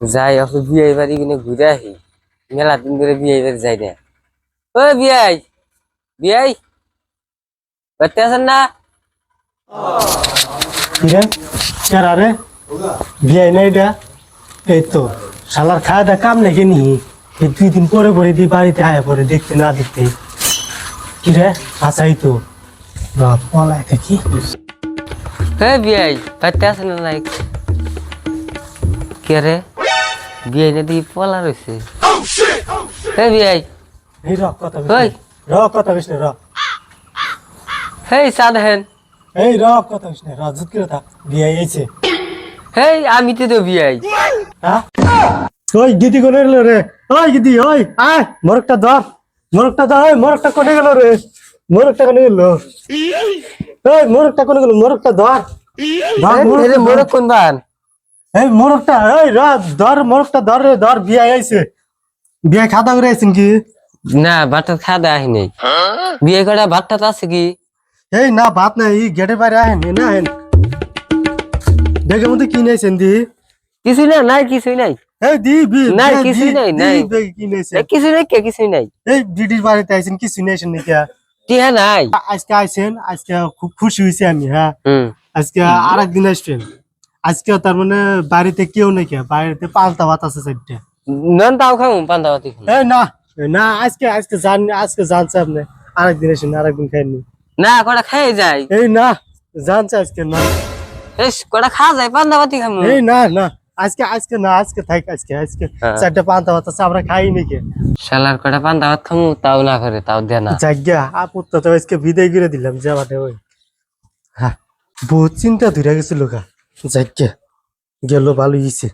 যাই অত বিয়ে বাড়ি কিনে ঘুরে আসি মেলা দিন ধরে বিয়ে বাড়ি যাই না। ও বিয়াই বিয়াই বাড়তে আছেন না? কিরে কেরা রে বিয়াই না এটা এই তো শালার খাওয়া দা কাম নাকি নি এই 2 দিন পরে পরে দি বাড়িতে আয়া পরে দেখতে না দেখতে কিরে আসাই তো পলায় থাকি হে বিয়াই বাড়তে আছেন না নাই? কে রে বিয়াই না দিকে পলা রয়েছে। হে বিয়াই এই রক কথা ওই কইছ র হেই চাঁদ হেন এই রক কথা কইছ র জুত করে থাক বিয়াই আইছে হেই আমি তো বিয়াই। হ্যাঁ ওই গিদি কোনে গেল রে ওই গিদি ওই আয় মোরকটা ধর ওই মোরকটা কোনে গেল রে মোরকটা কোনে গেল ওই মোরকটা কোনে গেল মোরকটা ধর মোর কোন বান এই মোরকটা এই র ধর মোরকটা ধর রে ধর বিয়া আইছে বিয়া খাওয়া করে আইছেন কি না ভাতটা খাওয়া আহি নেই। বিয়ে করা ভাতটা তো আছে কি? এই না ভাত নাই গেটের বাইরে আহেন না আহেন বেগের মধ্যে কি নাইছেন দি কিছুই না নাই কিছুই নাই এই দি বি নাই, কিছুই নাই, নাই। কি নাইছেন কিছুই নাই কে কিছুই নাই এই দিদির বাড়িতে আইছেন কিছু নাইছেন নাকি টিহা নাই। আজকে আইছেন আজকে খুব খুশি হয়েছি আমি হ্যাঁ হুম আজকে আরেকদিন আসছেন আজকে তার মানে বাড়িতে কেউ নাই কে বাড়িতে পান্তা ভাত আছে চারটে নন তাও খাবো পান্তা ভাতি খাবো। এই না না আজকে আজকে জানছে আপনি আরেকদিন আসেন আরেকদিন খাইনি না কটা খাই যায় এই না জানছে আজকে না বেশ কটা খাওয়া যায় পান্তা ভাতি খাবো। এই না না আজকে না আজকে থাক আজকে হ্যাঁ। চারটে পান্তা ভাত আছে আমরা খাই নাকি শালার কটা পান্তা ভাত খামু তাও না করে তাও দে না। জায়গা আপুত্তা তো আজকে বিদায় করে দিলাম যাওয়াতে ওই হ্যাঁ বহুত চিন্তা ধরে গেছিল গা জায়গা গেল ভালো হয়েছে।